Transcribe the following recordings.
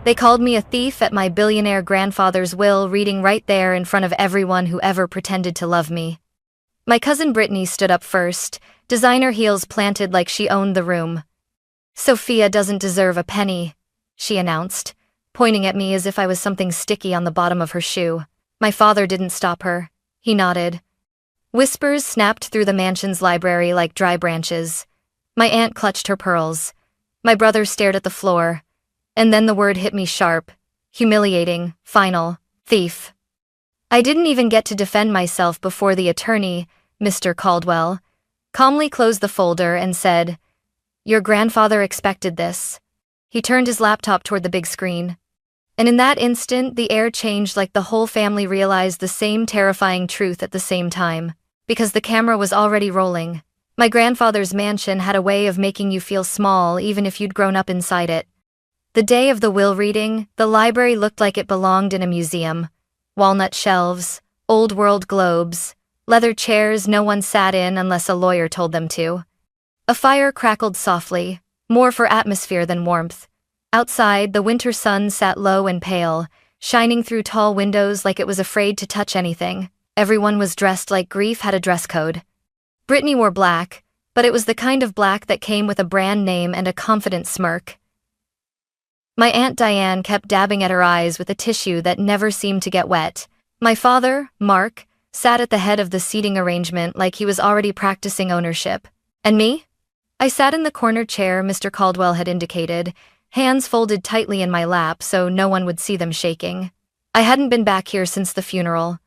They called me a thief at my billionaire grandfather's will, reading right there in front of everyone who ever pretended to love me. My cousin Brittany stood up first, designer heels planted like she owned the room. "Sophia doesn't deserve a penny," she announced, pointing at me as if I was something sticky on the bottom of her shoe. My father didn't stop her. He nodded. Whispers snapped through the mansion's library like dry branches. My aunt clutched her pearls. My brother stared at the floor. And then the word hit me sharp, humiliating, final: thief. I didn't even get to defend myself before the attorney, Mr. Caldwell, calmly closed the folder and said, "Your grandfather expected this." He turned his laptop toward the big screen. And in that instant, the air changed, like the whole family realized the same terrifying truth at the same time. Because the camera was already rolling. My grandfather's mansion had a way of making you feel small even if you'd grown up inside it. The day of the will reading, the library looked like it belonged in a museum. Walnut shelves, old-world globes, leather chairs no one sat in unless a lawyer told them to. A fire crackled softly, more for atmosphere than warmth. Outside, the winter sun sat low and pale, shining through tall windows like it was afraid to touch anything. Everyone was dressed like grief had a dress code. Brittany wore black, but it was the kind of black that came with a brand name and a confident smirk. My Aunt Diane kept dabbing at her eyes with a tissue that never seemed to get wet. My father, Mark, sat at the head of the seating arrangement like he was already practicing ownership. And me? I sat in the corner chair Mr. Caldwell had indicated, hands folded tightly in my lap so no one would see them shaking. I hadn't been back here since the funeral.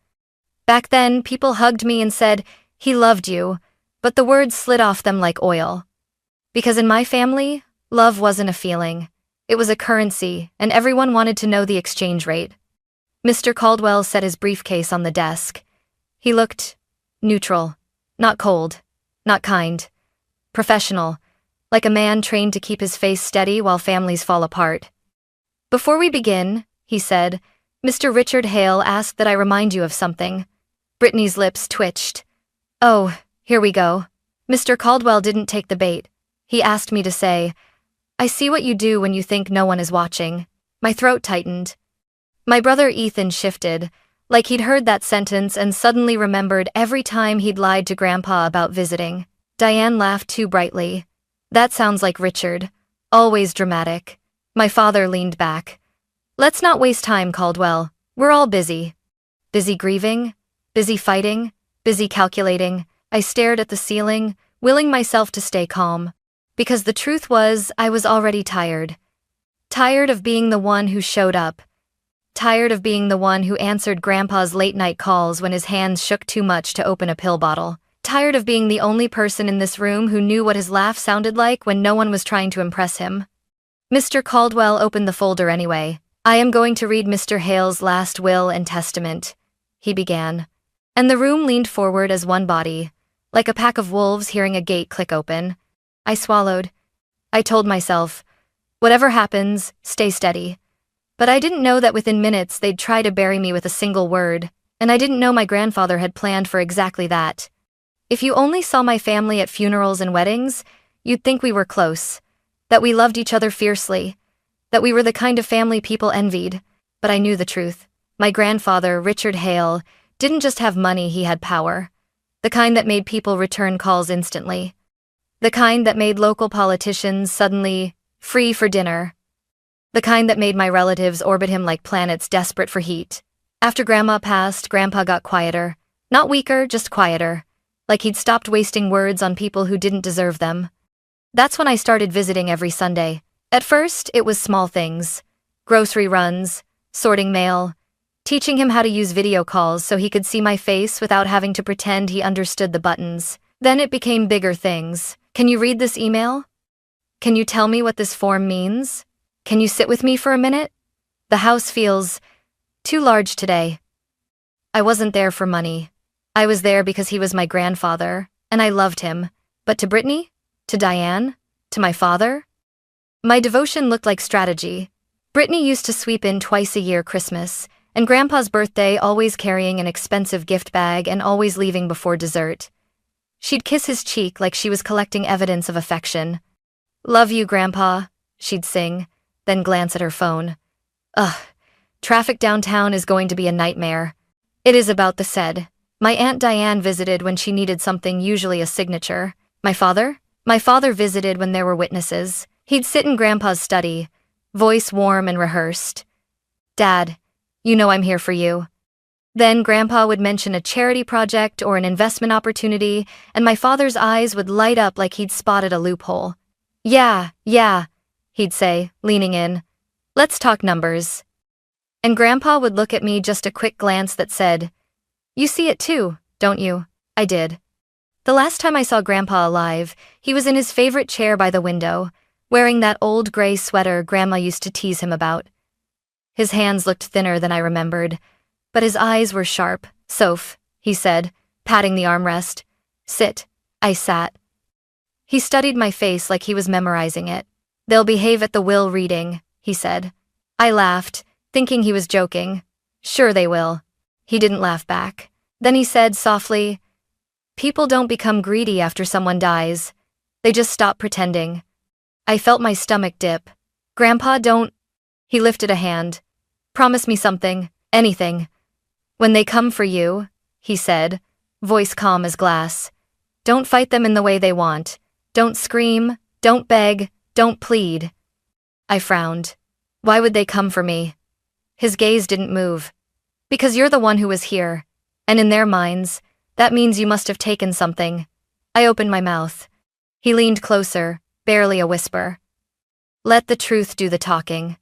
Back then, people hugged me and said, "He loved you," but the words slid off them like oil. Because in my family, love wasn't a feeling. It was a currency, and everyone wanted to know the exchange rate. Mr. Caldwell set his briefcase on the desk. He looked neutral, not cold, not kind, professional, like a man trained to keep his face steady while families fall apart. "Before we begin," he said, "Mr. Richard Hale asked that I remind you of something." Brittany's lips twitched. "Oh, here we go." Mr. Caldwell didn't take the bait. He asked me to say, "I see what you do when you think no one is watching." My throat tightened. My brother Ethan shifted, like he'd heard that sentence and suddenly remembered every time he'd lied to Grandpa about visiting. Diane laughed too brightly. "That sounds like Richard. Always dramatic." My father leaned back. "Let's not waste time, Caldwell. We're all busy." Busy grieving? Busy fighting? Busy calculating? I stared at the ceiling, willing myself to stay calm. Because the truth was, I was already tired. Tired of being the one who showed up. Tired of being the one who answered Grandpa's late-night calls when his hands shook too much to open a pill bottle. Tired of being the only person in this room who knew what his laugh sounded like when no one was trying to impress him. Mr. Caldwell opened the folder anyway. "I am going to read Mr. Hale's last will and testament," he began. And the room leaned forward as one body, like a pack of wolves hearing a gate click open. I swallowed. I told myself, whatever happens, stay steady. But I didn't know that within minutes they'd try to bury me with a single word, and I didn't know my grandfather had planned for exactly that. If you only saw my family at funerals and weddings, you'd think we were close, that we loved each other fiercely, that we were the kind of family people envied. But I knew the truth. My grandfather, Richard Hale, didn't just have money, he had power. The kind that made people return calls instantly. The kind that made local politicians suddenly free for dinner. The kind that made my relatives orbit him like planets desperate for heat. After Grandma passed, Grandpa got quieter. Not weaker, just quieter. Like he'd stopped wasting words on people who didn't deserve them. That's when I started visiting every Sunday. At first, it was small things. Grocery runs, sorting mail, teaching him how to use video calls so he could see my face without having to pretend he understood the buttons. Then it became bigger things. "Can you read this email? Can you tell me what this form means? Can you sit with me for a minute? The house feels too large today." I wasn't there for money. I was there because he was my grandfather, and I loved him. But to Brittany? To Diane? To my father? My devotion looked like strategy. Brittany used to sweep in twice a year Christmas, and Grandpa's birthday, always carrying an expensive gift bag and always leaving before dessert. She'd kiss his cheek like she was collecting evidence of affection. "Love you, Grandpa," she'd sing, then glance at her phone. Ugh, traffic downtown is going to be a nightmare. It is about the said. My Aunt Diane visited when she needed something, usually a signature. My father? My father visited when there were witnesses. He'd sit in Grandpa's study, voice warm and rehearsed. Dad, you know I'm here for you. Then Grandpa would mention a charity project or an investment opportunity, and my father's eyes would light up like he'd spotted a loophole. Yeah, he'd say, leaning in. Let's talk numbers. And Grandpa would look at me, just a quick glance that said, You see it too, don't you? I did. The last time I saw Grandpa alive, he was in his favorite chair by the window, wearing that old gray sweater Grandma used to tease him about. His hands looked thinner than I remembered, but his eyes were sharp. Soph, he said, patting the armrest. Sit. I sat. He studied my face like he was memorizing it. They'll behave at the will reading, he said. I laughed, thinking he was joking. Sure they will. He didn't laugh back. Then he said softly, People don't become greedy after someone dies. They just stop pretending. I felt my stomach dip. Grandpa, don't... He lifted a hand. Promise me something, anything. When they come for you, he said, voice calm as glass. Don't fight them in the way they want. Don't scream, don't beg, don't plead. I frowned. Why would they come for me? His gaze didn't move. Because you're the one who was here. And in their minds, that means you must have taken something. I opened my mouth. He leaned closer, barely a whisper. Let the truth do the talking.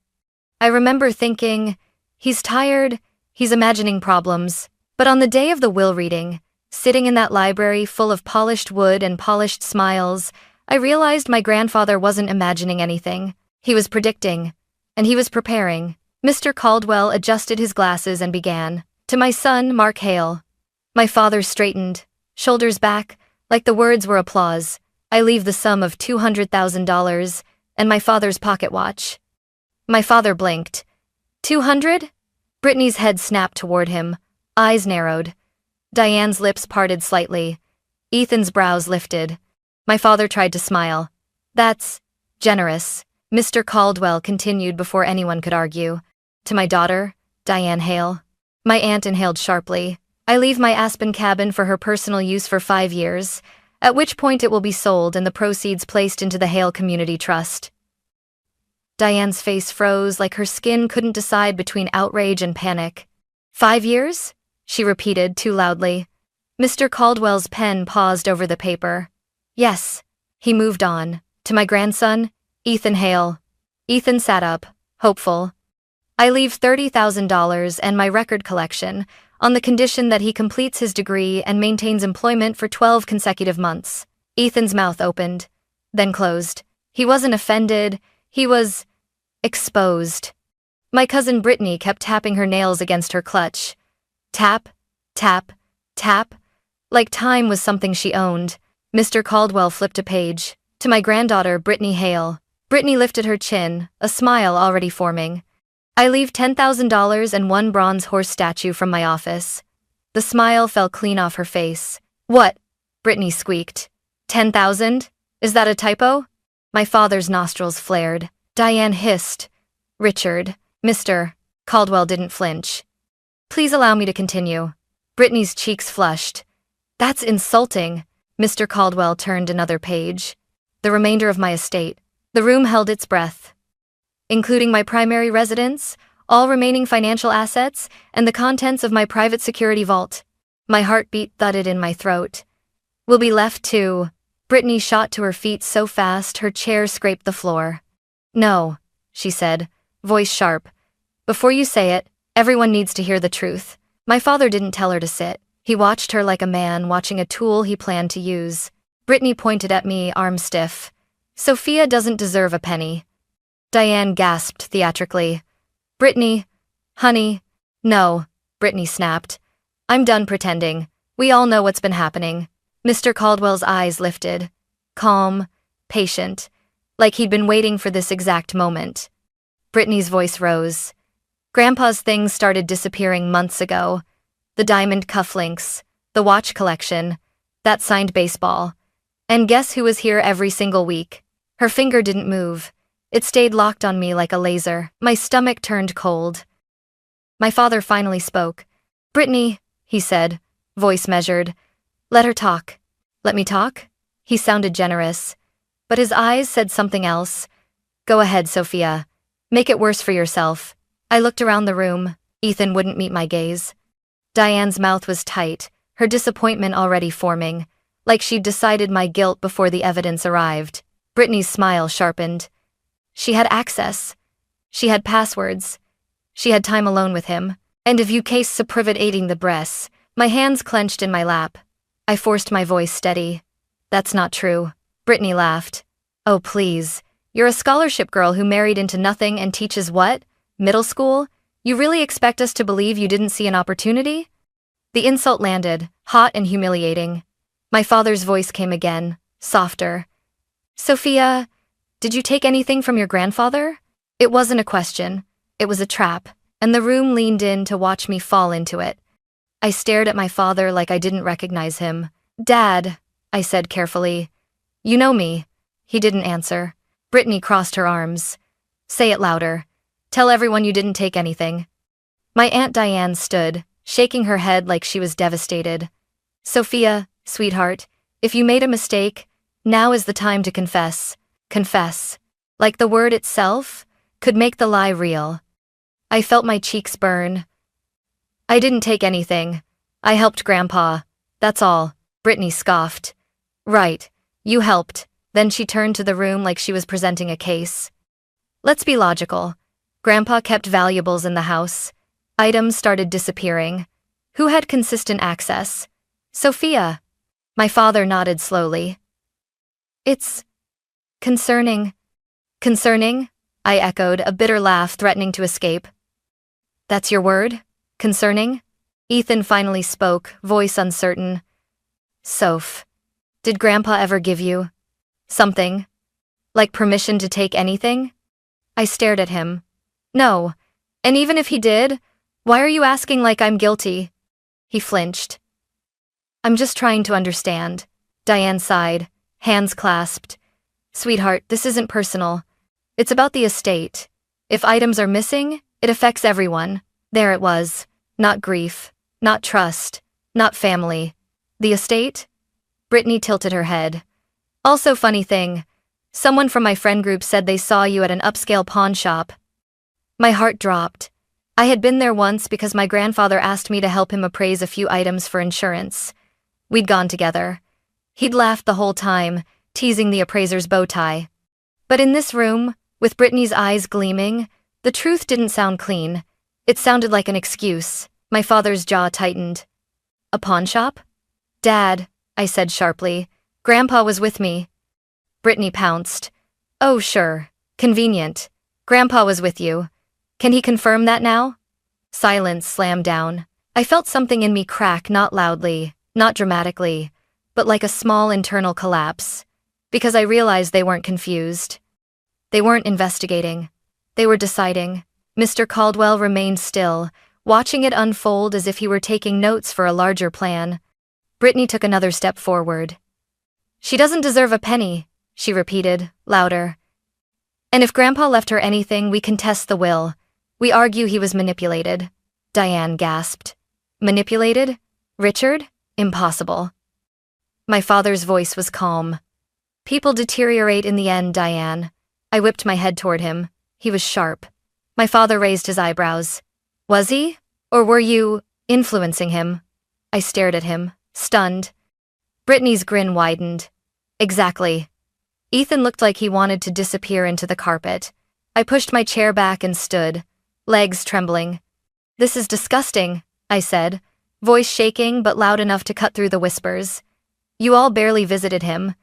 I remember thinking, he's tired, he's imagining problems. But on the day of the will reading, sitting in that library full of polished wood and polished smiles, I realized my grandfather wasn't imagining anything. He was predicting, and he was preparing. Mr. Caldwell adjusted his glasses and began. To my son, Mark Hale. My father straightened, shoulders back, like the words were applause. I leave the sum of $200,000 and my father's pocket watch. My father blinked. 200? Brittany's head snapped toward him, eyes narrowed. Diane's lips parted slightly. Ethan's brows lifted. My father tried to smile. That's generous, Mr. Caldwell continued before anyone could argue. To my daughter, Diane Hale. My aunt inhaled sharply. I leave my Aspen cabin for her personal use for 5 years, at which point it will be sold and the proceeds placed into the Hale Community Trust. Diane's face froze like her skin couldn't decide between outrage and panic. 5 years? She repeated too loudly. Mr. Caldwell's pen paused over the paper. Yes. He moved on. To my grandson, Ethan Hale. Ethan sat up, hopeful. I leave $30,000 and my record collection, on the condition that he completes his degree and maintains employment for 12 consecutive months. Ethan's mouth opened, then closed. He wasn't offended, he was exposed. My cousin Brittany kept tapping her nails against her clutch. Tap, tap, tap, like time was something she owned. Mr. Caldwell flipped a page. To my granddaughter, Brittany Hale. Brittany lifted her chin, a smile already forming. I leave $10,000 and 1 bronze horse statue from my office. The smile fell clean off her face. What? Brittany squeaked. 10,000? Is that a typo? My father's nostrils flared. Diane hissed. Richard. Mr. Caldwell didn't flinch. Please allow me to continue. Brittany's cheeks flushed. That's insulting. Mr. Caldwell turned another page. The remainder of my estate. The room held its breath. Including my primary residence, all remaining financial assets, and the contents of my private security vault. My heartbeat thudded in my throat. Will be left to... Brittany shot to her feet so fast her chair scraped the floor. No, she said, voice sharp. Before you say it, everyone needs to hear the truth. My father didn't tell her to sit. He watched her like a man watching a tool he planned to use. Brittany pointed at me, arm stiff. Sophia doesn't deserve a penny. Diane gasped theatrically. Brittany, honey, no, Brittany snapped. I'm done pretending. We all know what's been happening. Mr. Caldwell's eyes lifted. Calm, patient, like he'd been waiting for this exact moment. Brittany's voice rose. Grandpa's things started disappearing months ago. The diamond cufflinks, the watch collection, that signed baseball. And guess who was here every single week? Her finger didn't move. It stayed locked on me like a laser. My stomach turned cold. My father finally spoke. "Brittany," he said, voice measured. "Let her talk." "Let me talk?" He sounded generous, but his eyes said something else. "Go ahead, Sophia. Make it worse for yourself." I looked around the room. Ethan wouldn't meet my gaze. Diane's mouth was tight, her disappointment already forming, like she'd decided my guilt before the evidence arrived. Brittany's smile sharpened. She had access. She had passwords. She had time alone with him. And a view case supprivating the breasts. My hands clenched in my lap. I forced my voice steady. "That's not true." Brittany laughed. "Oh, please. You're a scholarship girl who married into nothing and teaches what? Middle school? You really expect us to believe you didn't see an opportunity?" The insult landed, hot and humiliating. My father's voice came again, softer. "Sophia, did you take anything from your grandfather?" It wasn't a question. It was a trap, and the room leaned in to watch me fall into it. I stared at my father like I didn't recognize him. "Dad," I said carefully. "You know me." He didn't answer. Brittany crossed her arms. "Say it louder. Tell everyone you didn't take anything." My Aunt Diane stood, shaking her head like she was devastated. "Sophia, sweetheart, if you made a mistake, now is the time to confess. Confess." Like the word itself could make the lie real. I felt my cheeks burn. "I didn't take anything. I helped Grandpa. That's all." Brittany scoffed. "Right, you helped." Then she turned to the room like she was presenting a case. "Let's be logical. Grandpa kept valuables in the house. Items started disappearing. Who had consistent access? Sophia." My father nodded slowly. "It's concerning." "Concerning?" I echoed, a bitter laugh threatening to escape. "That's your word? Concerning?" Ethan finally spoke, voice uncertain. "Soph, did Grandpa ever give you something? Like permission to take anything?" I stared at him. "No. And even if he did, why are you asking like I'm guilty?" He flinched. "I'm just trying to understand." Diane sighed, hands clasped. "Sweetheart, this isn't personal. It's about the estate. If items are missing, it affects everyone." There it was. Not grief, not trust, not family. The estate? Brittany tilted her head. "Also, funny thing. Someone from my friend group said they saw you at an upscale pawn shop." My heart dropped. I had been there once because my grandfather asked me to help him appraise a few items for insurance. We'd gone together. He'd laughed the whole time, teasing the appraiser's bow tie. But in this room, with Brittany's eyes gleaming, the truth didn't sound clean. It sounded like an excuse. My father's jaw tightened. "A pawn shop?" "Dad," I said sharply. "Grandpa was with me." Brittany pounced. "Oh, sure. Convenient. Grandpa was with you. Can he confirm that now?" Silence slammed down. I felt something in me crack, not loudly, not dramatically, but like a small internal collapse. Because I realized they weren't confused. They weren't investigating. They were deciding. Mr. Caldwell remained still, watching it unfold as if he were taking notes for a larger plan. Brittany took another step forward. "She doesn't deserve a penny," she repeated, louder. "And if Grandpa left her anything, we contest the will. We argue he was manipulated." Diane gasped. "Manipulated? Richard? Impossible." My father's voice was calm. "People deteriorate in the end, Diane." I whipped my head toward him. He was sharp. My father raised his eyebrows. "Was he? Or were you influencing him?" I stared at him, stunned. Brittany's grin widened. "Exactly." Ethan looked like he wanted to disappear into the carpet. I pushed my chair back and stood, legs trembling. "This is disgusting," I said, voice shaking but loud enough to cut through the whispers. "You all barely visited him.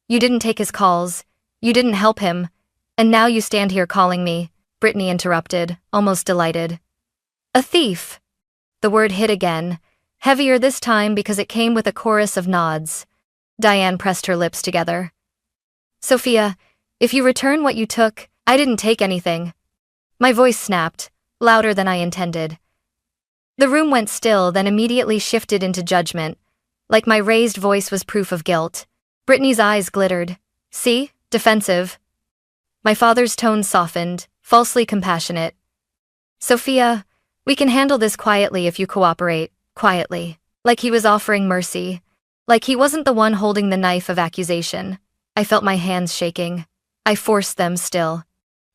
You didn't take his calls. You didn't help him. And now you stand here calling me," Brittany interrupted, almost delighted. "A thief." The word hit again, heavier this time because it came with a chorus of nods. Diane pressed her lips together. "Sophia, if you return what you took, I didn't take anything." My voice snapped, louder than I intended. The room went still, then immediately shifted into judgment, like my raised voice was proof of guilt. Brittany's eyes glittered. "See? Defensive." My father's tone softened, falsely compassionate. Sophia, we can handle this quietly if you cooperate, quietly. Like he was offering mercy. Like he wasn't the one holding the knife of accusation. I felt my hands shaking. I forced them still.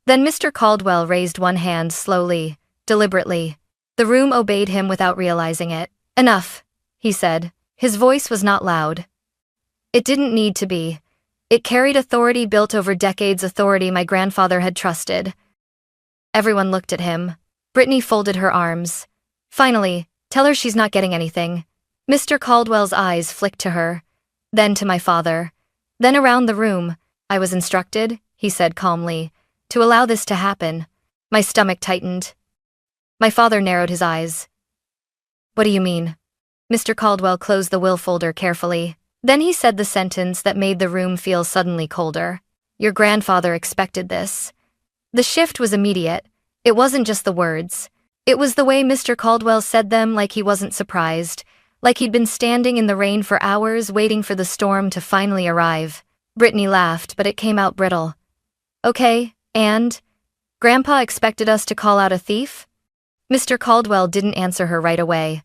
Then Mr. Caldwell raised one hand slowly, deliberately. The room obeyed him without realizing it. Enough, he said. His voice was not loud. It didn't need to be. It carried authority built over decades, authority my grandfather had trusted. Everyone looked at him. Brittany folded her arms. Finally, tell her she's not getting anything. Mr. Caldwell's eyes flicked to her, then to my father, then around the room. I was instructed, he said calmly, to allow this to happen. My stomach tightened. My father narrowed his eyes. What do you mean? Mr. Caldwell closed the will folder carefully. Then he said the sentence that made the room feel suddenly colder. Your grandfather expected this. The shift was immediate. It wasn't just the words. It was the way Mr. Caldwell said them, like he wasn't surprised, like he'd been standing in the rain for hours waiting for the storm to finally arrive. Brittany laughed, but it came out brittle. Okay, and? Grandpa expected us to call out a thief? Mr. Caldwell didn't answer her right away.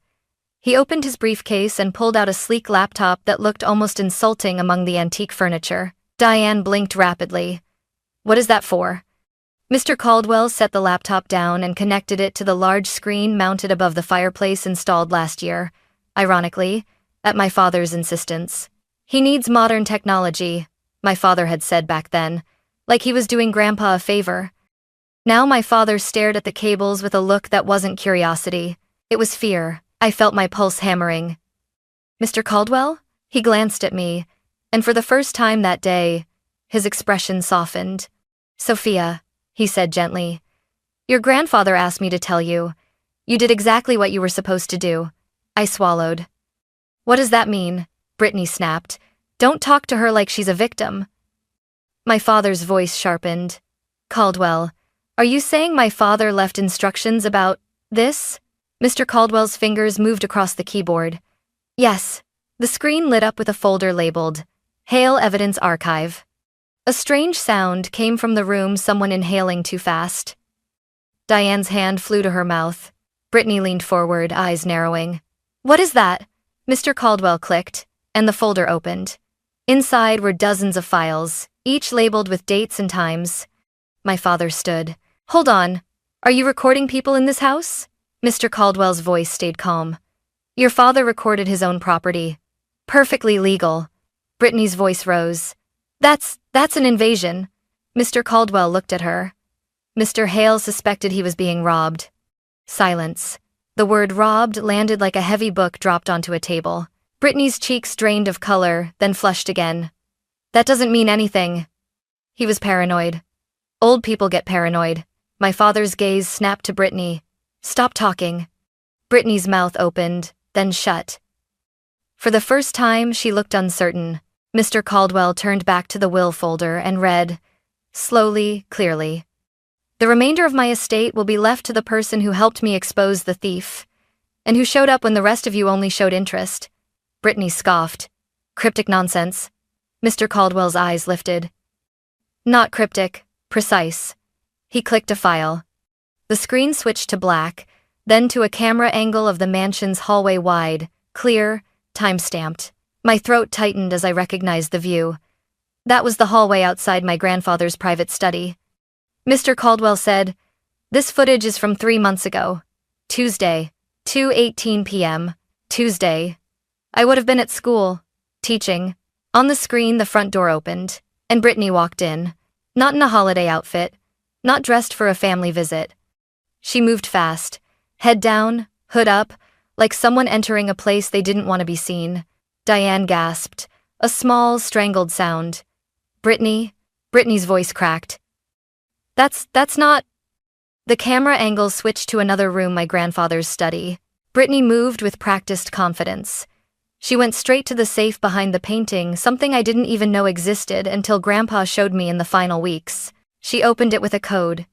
He opened his briefcase and pulled out a sleek laptop that looked almost insulting among the antique furniture. Diane blinked rapidly. What is that for? Mr. Caldwell set the laptop down and connected it to the large screen mounted above the fireplace installed last year, ironically, at my father's insistence. He needs modern technology, my father had said back then, like he was doing Grandpa a favor. Now my father stared at the cables with a look that wasn't curiosity. It was fear. I felt my pulse hammering. Mr. Caldwell? He glanced at me, and for the first time that day, his expression softened. Sophia, he said gently, your grandfather asked me to tell you. You did exactly what you were supposed to do. I swallowed. What does that mean? Brittany snapped. Don't talk to her like she's a victim. My father's voice sharpened. Caldwell, are you saying my father left instructions about this? Mr. Caldwell's fingers moved across the keyboard. Yes. The screen lit up with a folder labeled Hale Evidence Archive. A strange sound came from the room, someone inhaling too fast. Diane's hand flew to her mouth. Brittany leaned forward, eyes narrowing. What is that? Mr. Caldwell clicked, and the folder opened. Inside were dozens of files, each labeled with dates and times. My father stood. Hold on. Are you recording people in this house? Mr. Caldwell's voice stayed calm. Your father recorded his own property. Perfectly legal. Brittany's voice rose. That's an invasion. Mr. Caldwell looked at her. Mr. Hale suspected he was being robbed. Silence. The word robbed landed like a heavy book dropped onto a table. Brittany's cheeks drained of color, then flushed again. That doesn't mean anything. He was paranoid. Old people get paranoid. My father's gaze snapped to Brittany. Stop talking. Brittany's mouth opened, then shut. For the first time, she looked uncertain. Mr. Caldwell turned back to the will folder and read, slowly, clearly. The remainder of my estate will be left to the person who helped me expose the thief, and who showed up when the rest of you only showed interest. Brittany scoffed. Cryptic nonsense. Mr. Caldwell's eyes lifted. Not cryptic, precise. He clicked a file. The screen switched to black, then to a camera angle of the mansion's hallway, wide, clear, time-stamped. My throat tightened as I recognized the view. That was the hallway outside my grandfather's private study. Mr. Caldwell said, this footage is from 3 months ago. Tuesday, 2:18 p.m., Tuesday. I would have been at school, teaching. On the screen, the front door opened, and Brittany walked in. Not in a holiday outfit, not dressed for a family visit. She moved fast, head down, hood up, like someone entering a place they didn't want to be seen. Diane gasped, a small, strangled sound. Brittany's voice cracked. That's not... The camera angle switched to another room, my grandfather's study. Brittany moved with practiced confidence. She went straight to the safe behind the painting, something I didn't even know existed until Grandpa showed me in the final weeks. She opened it with a code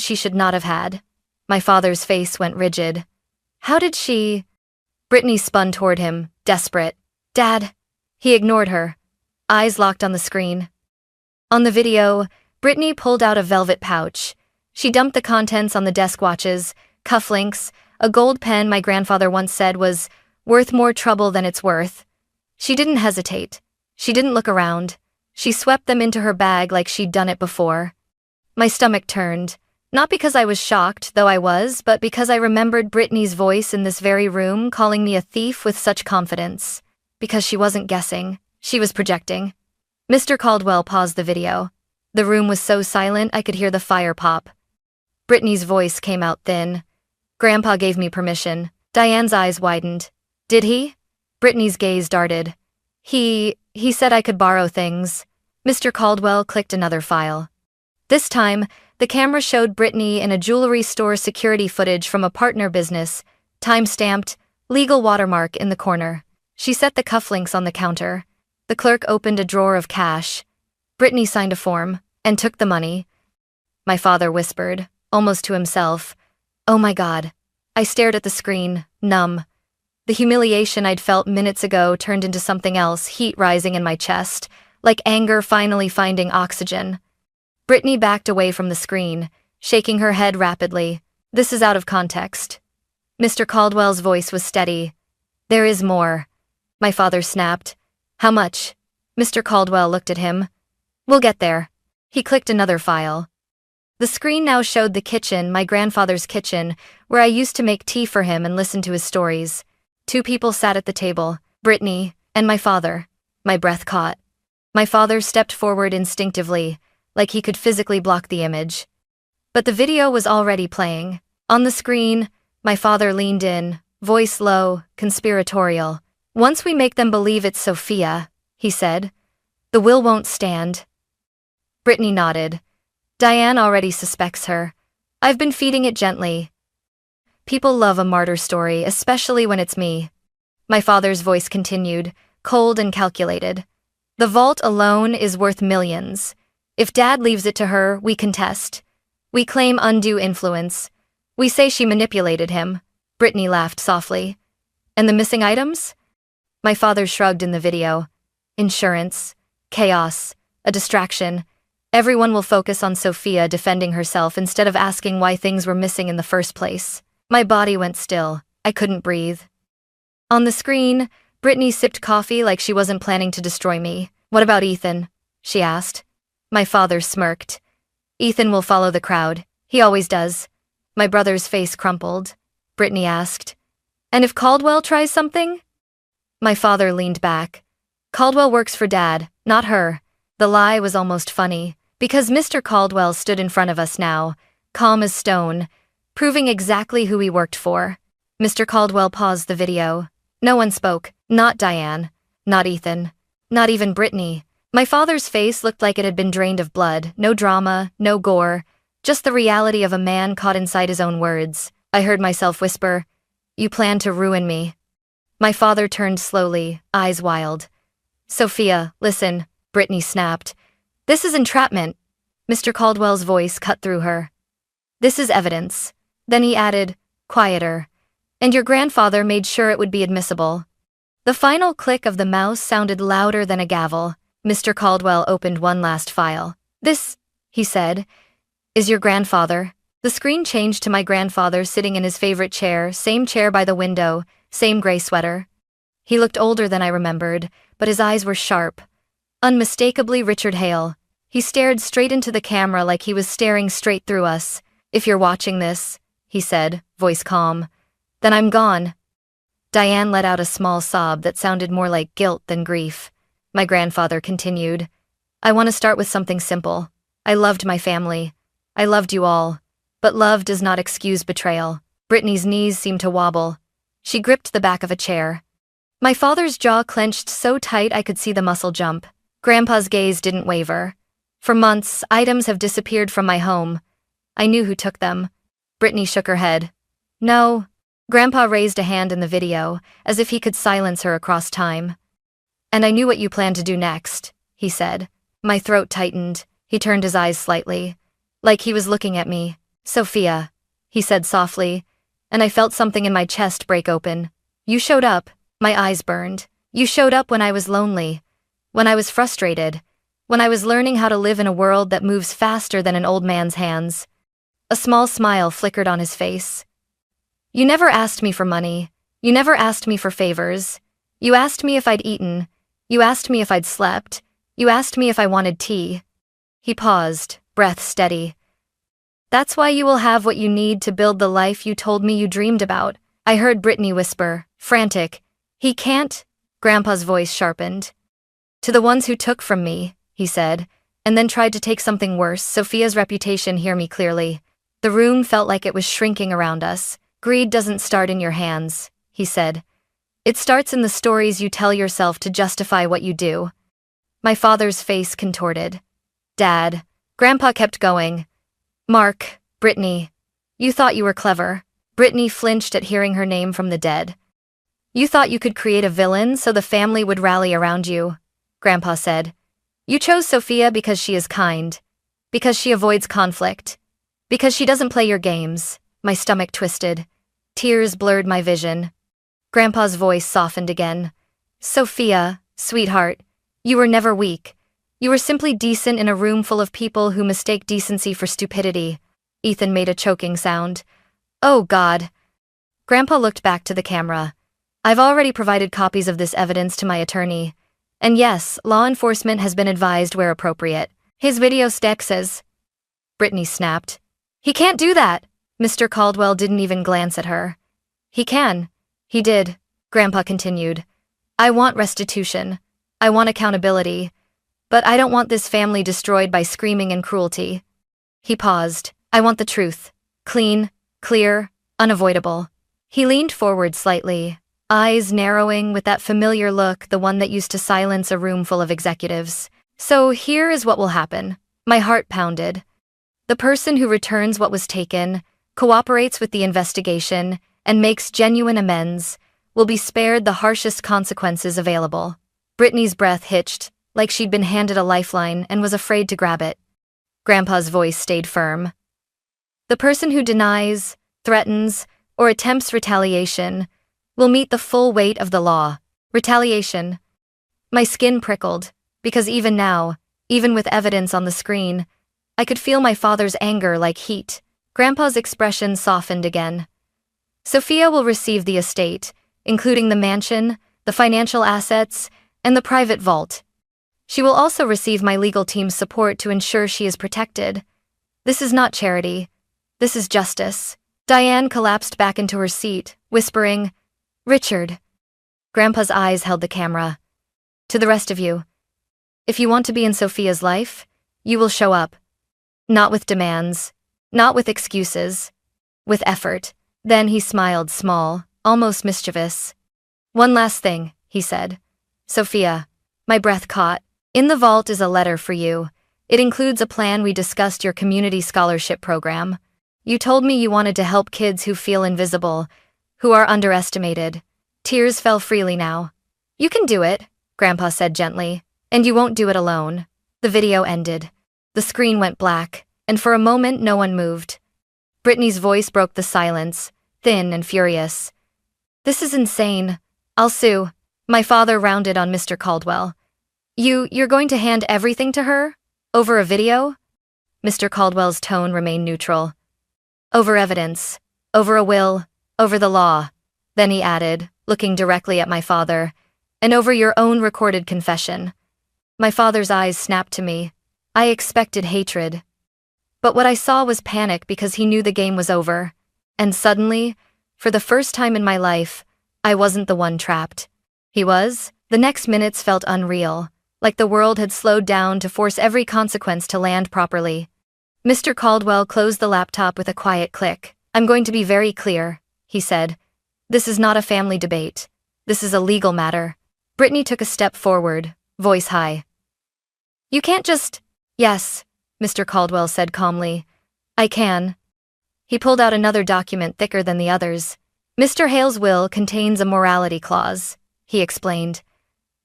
she should not have had. My father's face went rigid. How did she... Brittany spun toward him, desperate. Dad. He ignored her. Eyes locked on the screen. On the video, Brittany pulled out a velvet pouch. She dumped the contents on the desk: watches, cufflinks, a gold pen my grandfather once said was worth more trouble than it's worth. She didn't hesitate. She didn't look around. She swept them into her bag like she'd done it before. My stomach turned. Not because I was shocked, though I was, but because I remembered Brittany's voice in this very room calling me a thief with such confidence. Because she wasn't guessing. She was projecting. Mr. Caldwell paused the video. The room was so silent I could hear the fire pop. Brittany's voice came out thin. Grandpa gave me permission. Diane's eyes widened. Did he? Brittany's gaze darted. He said I could borrow things. Mr. Caldwell clicked another file. This time, the camera showed Brittany in a jewelry store security footage from a partner business, time-stamped, legal watermark in the corner. She set the cufflinks on the counter. The clerk opened a drawer of cash. Brittany signed a form and took the money. My father whispered, almost to himself, "Oh my God." I stared at the screen, numb. The humiliation I'd felt minutes ago turned into something else, heat rising in my chest, like anger finally finding oxygen. Brittany backed away from the screen, shaking her head rapidly. "This is out of context." Mr. Caldwell's voice was steady. "There is more." My father snapped. "How much?" Mr. Caldwell looked at him. "We'll get there." He clicked another file. The screen now showed the kitchen, my grandfather's kitchen, where I used to make tea for him and listen to his stories. Two people sat at the table, Brittany and my father. My breath caught. My father stepped forward instinctively, like he could physically block the image. But the video was already playing. On the screen, my father leaned in, voice low, conspiratorial. "Once we make them believe it's Sophia," he said, "the will won't stand." Brittany nodded. "Diane already suspects her. I've been feeding it gently. People love a martyr story, especially when it's me." My father's voice continued, cold and calculated. "The vault alone is worth millions. If Dad leaves it to her, we contest. We claim undue influence. We say she manipulated him." Brittany laughed softly. "And the missing items?" My father shrugged in the video. "Insurance. Chaos. A distraction. Everyone will focus on Sophia defending herself instead of asking why things were missing in the first place." My body went still. I couldn't breathe. On the screen, Brittany sipped coffee like she wasn't planning to destroy me. "What about Ethan?" she asked. My father smirked. "Ethan will follow the crowd. He always does." My brother's face crumpled. Brittany asked, "And if Caldwell tries something?" My father leaned back. "Caldwell works for Dad, not her." The lie was almost funny, because Mr. Caldwell stood in front of us now, calm as stone, proving exactly who he worked for. Mr. Caldwell paused the video. No one spoke, not Diane, not Ethan, not even Brittany. My father's face looked like it had been drained of blood, no drama, no gore, just the reality of a man caught inside his own words. I heard myself whisper, "You plan to ruin me." My father turned slowly, eyes wild. "Sophia, listen," Brittany snapped. "This is entrapment." Mr. Caldwell's voice cut through her. "This is evidence." Then he added, quieter, "And your grandfather made sure it would be admissible." The final click of the mouse sounded louder than a gavel. Mr. Caldwell opened one last file. "This," he said, "is your grandfather." The screen changed to my grandfather sitting in his favorite chair, same chair by the window, same gray sweater. He looked older than I remembered, but his eyes were sharp. Unmistakably Richard Hale. He stared straight into the camera like he was staring straight through us. "If you're watching this," he said, voice calm, "then I'm gone." Diane let out a small sob that sounded more like guilt than grief. My grandfather continued, "I want to start with something simple. I loved my family. I loved you all. But love does not excuse betrayal." Brittany's knees seemed to wobble. She gripped the back of a chair. My father's jaw clenched so tight I could see the muscle jump. Grandpa's gaze didn't waver. "For months, items have disappeared from my home. I knew who took them." Brittany shook her head. "No." Grandpa raised a hand in the video, as if he could silence her across time. "And I knew what you planned to do next," he said. My throat tightened. He turned his eyes slightly, like he was looking at me. "Sophia," he said softly, and I felt something in my chest break open. "You showed up." My eyes burned. "You showed up when I was lonely, when I was frustrated, When I was learning how to live in a world that moves faster than an old man's hands. A small smile flickered on his face. You never asked me for money. You never asked me for favors. You asked me if I'd eaten. You asked me if I'd slept. You asked me if I wanted tea. He paused, breath steady. That's why you will have what you need to build the life you told me you dreamed about. I heard Brittany whisper, frantic. He can't. Grandpa's voice sharpened. To the ones who took from me, he said, and then tried to take something worse. Sophia's reputation, hear me clearly. The room felt like it was shrinking around us. Greed doesn't start in your hands, he said. It starts in the stories you tell yourself to justify what you do. My father's face contorted. Dad. Grandpa kept going. Mark, Brittany. You thought you were clever. Brittany flinched at hearing her name from the dead. You thought you could create a villain so the family would rally around you, Grandpa said. You chose Sophia because she is kind. Because she avoids conflict. Because she doesn't play your games. My stomach twisted. Tears blurred my vision. Grandpa's voice softened again. Sophia, sweetheart, you were never weak. You were simply decent in a room full of people who mistake decency for stupidity. Ethan made a choking sound. Oh God. Grandpa looked back to the camera. I've already provided copies of this evidence to my attorney. And yes, law enforcement has been advised where appropriate. His video stack says. Brittany snapped. He can't do that. Mr. Caldwell didn't even glance at her. He can. He did, Grandpa continued. I want restitution. I want accountability. But I don't want this family destroyed by screaming and cruelty. He paused. I want the truth. Clean, clear, unavoidable. He leaned forward slightly, eyes narrowing with that familiar look, the one that used to silence a room full of executives. So here is what will happen. My heart pounded. The person who returns what was taken, cooperates with the investigation, and makes genuine amends, will be spared the harshest consequences available. Brittany's breath hitched, like she'd been handed a lifeline and was afraid to grab it. Grandpa's voice stayed firm. The person who denies, threatens, or attempts retaliation will meet the full weight of the law. Retaliation. My skin prickled, because even now, even with evidence on the screen, I could feel my father's anger like heat. Grandpa's expression softened again. Sophia will receive the estate, including the mansion, the financial assets, and the private vault. She will also receive my legal team's support to ensure she is protected. This is not charity. This is justice. Diane collapsed back into her seat, whispering, Richard. Grandpa's eyes held the camera. To the rest of you. If you want to be in Sophia's life, you will show up. Not with demands. Not with excuses. With effort. Then he smiled small, almost mischievous. One last thing, he said. Sophia. My breath caught. In the vault is a letter for you. It includes a plan we discussed, your community scholarship program. You told me you wanted to help kids who feel invisible, who are underestimated. Tears fell freely now. You can do it, Grandpa said gently, and you won't do it alone. The video ended. The screen went black, and for a moment no one moved. Brittany's voice broke the silence, thin and furious. This is insane. I'll sue. My father rounded on Mr. Caldwell. You're going to hand everything to her? Over a video? Mr. Caldwell's tone remained neutral. Over evidence. Over a will. Over the law. Then he added, looking directly at my father, and over your own recorded confession. My father's eyes snapped to me. I expected hatred. But what I saw was panic because he knew the game was over. And suddenly, for the first time in my life, I wasn't the one trapped. He was. The next minutes felt unreal, like the world had slowed down to force every consequence to land properly. Mr. Caldwell closed the laptop with a quiet click. I'm going to be very clear, he said. This is not a family debate. This is a legal matter. Brittany took a step forward, voice high. You can't just... Yes, Mr. Caldwell said calmly. I can. He pulled out another document thicker than the others. Mr. Hale's will contains a morality clause, he explained.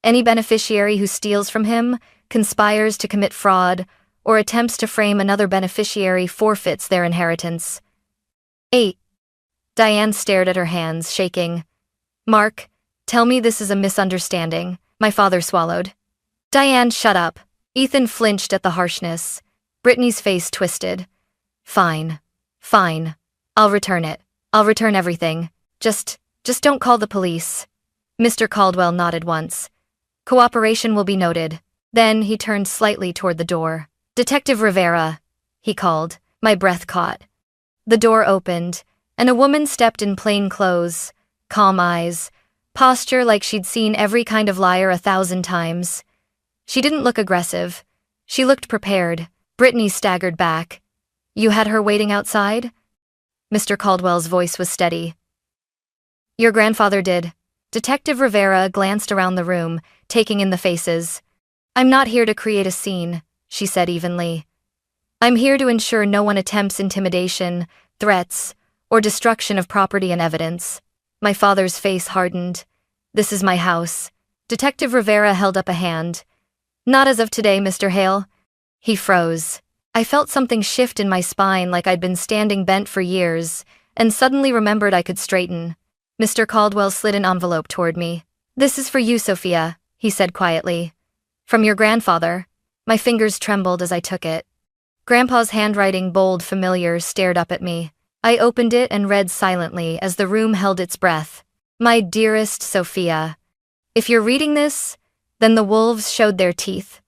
Any beneficiary who steals from him, conspires to commit fraud, or attempts to frame another beneficiary forfeits their inheritance. 8. Diane stared at her hands, shaking. Mark, tell me this is a misunderstanding. My father swallowed. Diane, shut up. Ethan flinched at the harshness. Brittany's face twisted. Fine. Fine. I'll return it. I'll return everything. Just don't call the police. Mr. Caldwell nodded once. Cooperation will be noted. Then he turned slightly toward the door. Detective Rivera, he called. My breath caught. The door opened, and a woman stepped in plain clothes, calm eyes, posture like she'd seen every kind of liar 1,000 times. She didn't look aggressive. She looked prepared. Brittany staggered back. You had her waiting outside? Mr. Caldwell's voice was steady. Your grandfather did. Detective Rivera glanced around the room, taking in the faces. I'm not here to create a scene, she said evenly. I'm here to ensure no one attempts intimidation, threats, or destruction of property and evidence. My father's face hardened. This is my house. Detective Rivera held up a hand. Not as of today, Mr. Hale. He froze. I felt something shift in my spine like I'd been standing bent for years, and suddenly remembered I could straighten. Mr. Caldwell slid an envelope toward me. This is for you, Sophia, he said quietly. From your grandfather. My fingers trembled as I took it. Grandpa's handwriting, bold, familiar, stared up at me. I opened it and read silently as the room held its breath. My dearest Sophia. If you're reading this, then the wolves showed their teeth.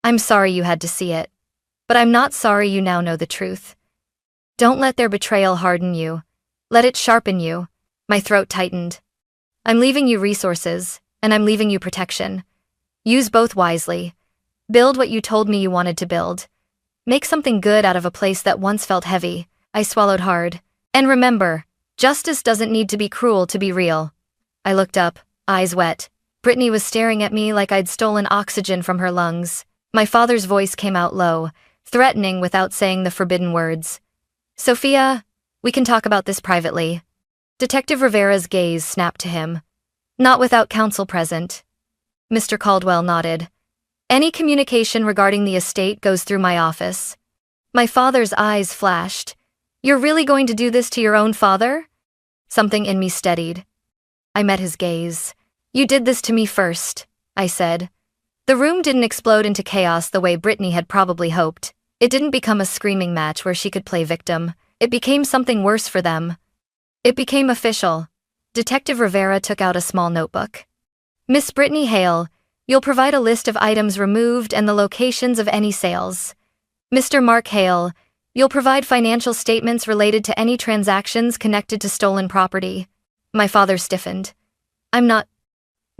I'm sorry you had to see it. But I'm not sorry you now know the truth. Don't let their betrayal harden you. Let it sharpen you. My throat tightened. I'm leaving you resources, and I'm leaving you protection. Use both wisely. Build what you told me you wanted to build. Make something good out of a place that once felt heavy. I swallowed hard. And remember, justice doesn't need to be cruel to be real. I looked up, eyes wet. Brittany was staring at me like I'd stolen oxygen from her lungs. My father's voice came out low, threatening without saying the forbidden words. Sophia, we can talk about this privately. Detective Rivera's gaze snapped to him. Not without counsel present. Mr. Caldwell nodded. Any communication regarding the estate goes through my office. My father's eyes flashed. You're really going to do this to your own father? Something in me steadied. I met his gaze. You did this to me first, I said. The room didn't explode into chaos the way Brittany had probably hoped. It didn't become a screaming match where she could play victim. It became something worse for them. It became official. Detective Rivera took out a small notebook. Miss Brittany Hale, you'll provide a list of items removed and the locations of any sales. Mr. Mark Hale, you'll provide financial statements related to any transactions connected to stolen property. My father stiffened. I'm not.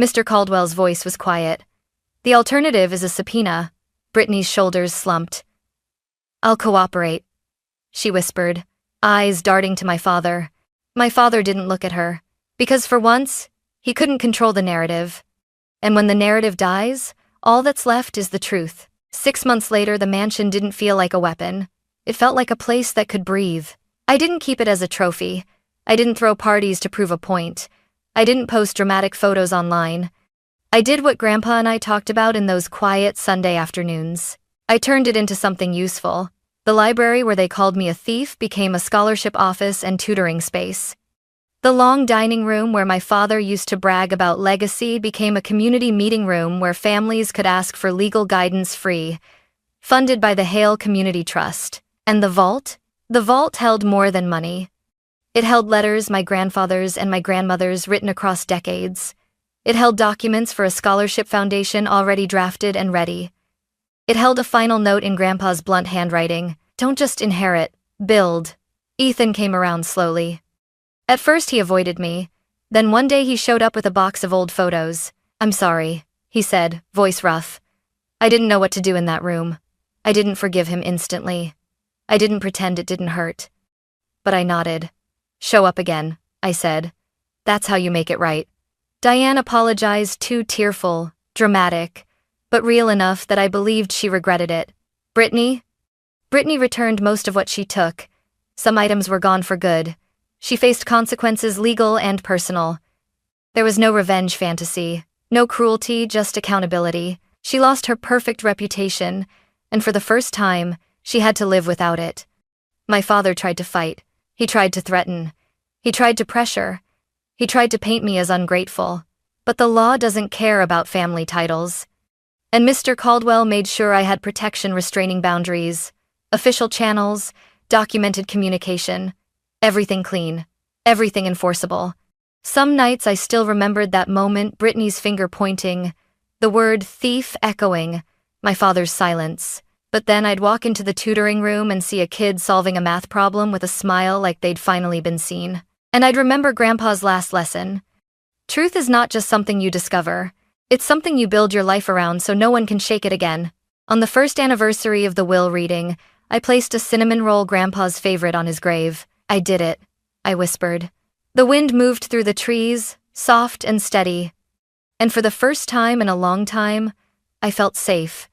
Mr. Caldwell's voice was quiet. The alternative is a subpoena. Brittany's shoulders slumped. I'll cooperate, she whispered, eyes darting to my father. My father didn't look at her, because for once, he couldn't control the narrative. And when the narrative dies, all that's left is the truth. 6 months later, the mansion didn't feel like a weapon. It felt like a place that could breathe. I didn't keep it as a trophy. I didn't throw parties to prove a point. I didn't post dramatic photos online. I did what Grandpa and I talked about in those quiet Sunday afternoons. I turned it into something useful. The library where they called me a thief became a scholarship office and tutoring space. The long dining room where my father used to brag about legacy became a community meeting room where families could ask for legal guidance free, funded by the Hale Community Trust. And the vault? The vault held more than money. It held letters my grandfather's and my grandmother's written across decades. It held documents for a scholarship foundation already drafted and ready. It held a final note in Grandpa's blunt handwriting. Don't just inherit, build. Ethan came around slowly. At first he avoided me. Then one day he showed up with a box of old photos. I'm sorry, he said, voice rough. I didn't know what to do in that room. I didn't forgive him instantly. I didn't pretend it didn't hurt. But I nodded. Show up again, I said. That's how you make it right. Diane apologized, too tearful, dramatic, but real enough that I believed she regretted it. Brittany? Brittany returned most of what she took. Some items were gone for good. She faced consequences, legal and personal. There was no revenge fantasy, no cruelty, just accountability. She lost her perfect reputation, and for the first time, she had to live without it. My father tried to fight. He tried to threaten. He tried to pressure. He tried to paint me as ungrateful. But the law doesn't care about family titles. And Mr. Caldwell made sure I had protection restraining boundaries, official channels, documented communication, everything clean, everything enforceable. Some nights I still remembered that moment, Brittany's finger pointing, the word thief echoing, my father's silence. But then I'd walk into the tutoring room and see a kid solving a math problem with a smile like they'd finally been seen. And I'd remember Grandpa's last lesson. Truth is not just something you discover. It's something you build your life around so no one can shake it again. On the first anniversary of the will reading, I placed a cinnamon roll, Grandpa's favorite, on his grave. I did it, I whispered. The wind moved through the trees, soft and steady. And for the first time in a long time, I felt safe.